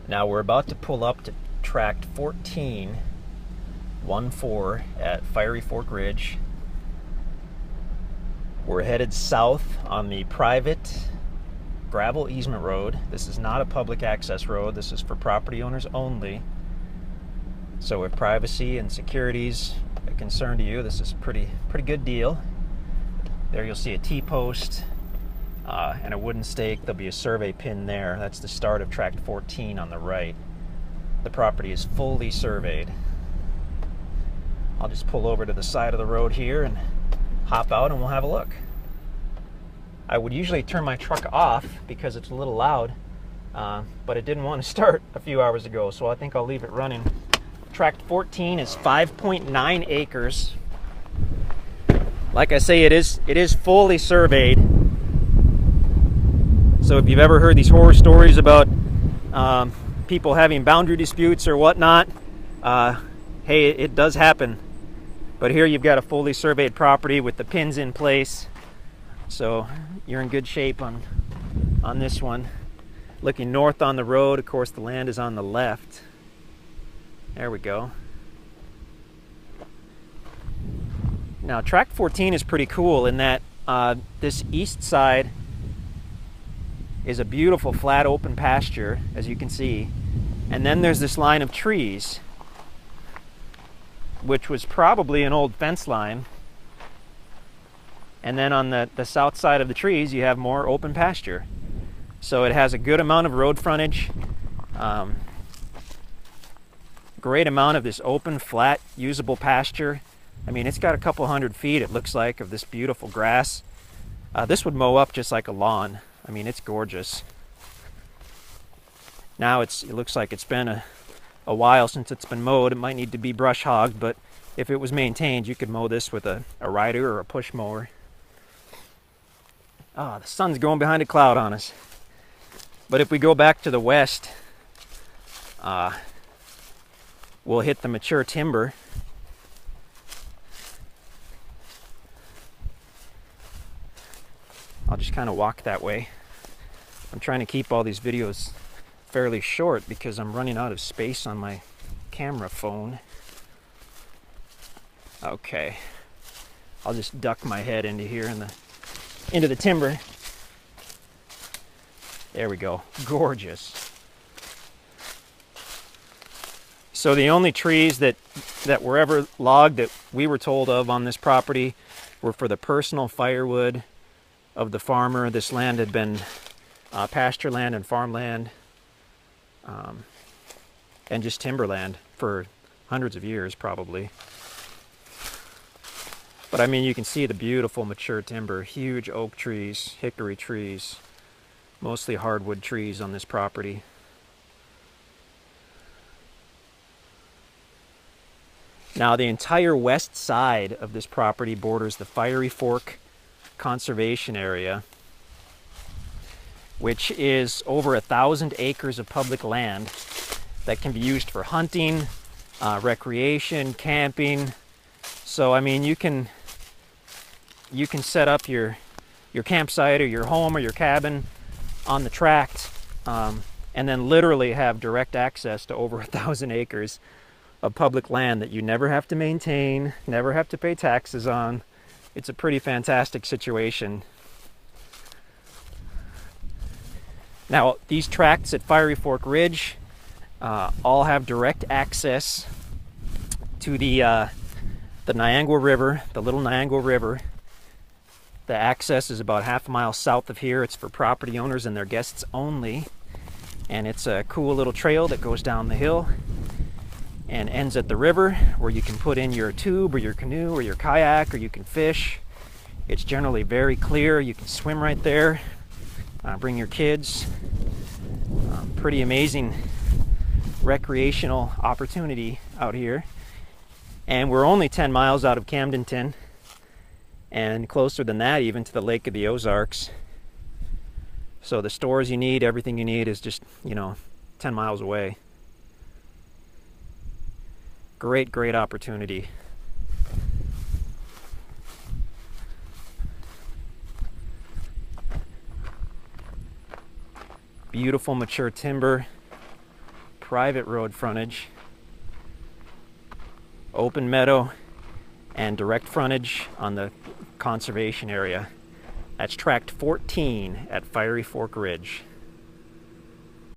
Now we're about to pull up to tract 14, 1-4 at Fiery Fork Ridge. We're headed south on the private gravel easement road. This is not a public access road. This is for property owners only. So if privacy and security's a concern to you, this is a pretty good deal. There you'll see a T-post and a wooden stake. There'll be a survey pin there. That's the start of tract 14 on the right. The property is fully surveyed. I'll just pull over to the side of the road here and hop out and we'll have a look. I would usually turn my truck off because it's a little loud, but it didn't want to start a few hours ago, so I think I'll leave it running. Tract 14 is 5.9 acres. Like I say, it is fully surveyed. So if you've ever heard these horror stories about people having boundary disputes or whatnot, hey, it does happen. But here you've got a fully surveyed property with the pins in place. So you're in good shape on this one. Looking north on the road, of course the land is on the left. There we go. Now tract 14 is pretty cool in that this east side is a beautiful flat open pasture, as you can see, and then there's this line of trees, which was probably an old fence line, and then on the south side of the trees you have more open pasture. So it has a good amount of road frontage, great amount of this open flat usable pasture. I mean, it's got a couple 100 feet, it looks like, of this beautiful grass. This would mow up just like a lawn. I mean, it's gorgeous. Now it looks like it's been a while since it's been mowed. It might need to be brush hogged, but if it was maintained, you could mow this with a rider or a push mower. Ah, the sun's going behind a cloud on us. But if we go back to the west, we'll hit the mature timber. I'll just kind of walk that way. I'm trying to keep all these videos fairly short because I'm running out of space on my camera phone. Okay, I'll just duck my head into here into the timber. There we go, gorgeous. So the only trees that were ever logged that we were told of on this property were for the personal firewood of the farmer. This land had been pasture land and farmland, and just timberland for hundreds of years probably. But I mean, you can see the beautiful mature timber, huge oak trees, hickory trees, mostly hardwood trees on this property. Now the entire west side of this property borders the Fiery Fork Conservation Area, which is over 1,000 acres of public land that can be used for hunting, recreation, camping. So I mean, you can set up your campsite or your home or your cabin on the tract, and then literally have direct access to over 1,000 acres of public land that you never have to maintain, never have to pay taxes on. It's a pretty fantastic situation. Now, these tracts at Fiery Fork Ridge all have direct access to the Niangua River, the Little Niangua River. The access is about half a mile south of here. It's for property owners and their guests only. And it's a cool little trail that goes down the hill and ends at the river, where you can put in your tube or your canoe or your kayak, or you can fish. It's generally very clear. You can swim right there. Bring your kids. Pretty amazing recreational opportunity out here. And we're only 10 miles out of Camdenton, and closer than that even to the Lake of the Ozarks. So the stores you need, everything you need is just, 10 miles away. Great opportunity. Beautiful mature timber. private road frontage, open meadow, and direct frontage on the conservation area. That's tract 14 at Fiery Fork Ridge.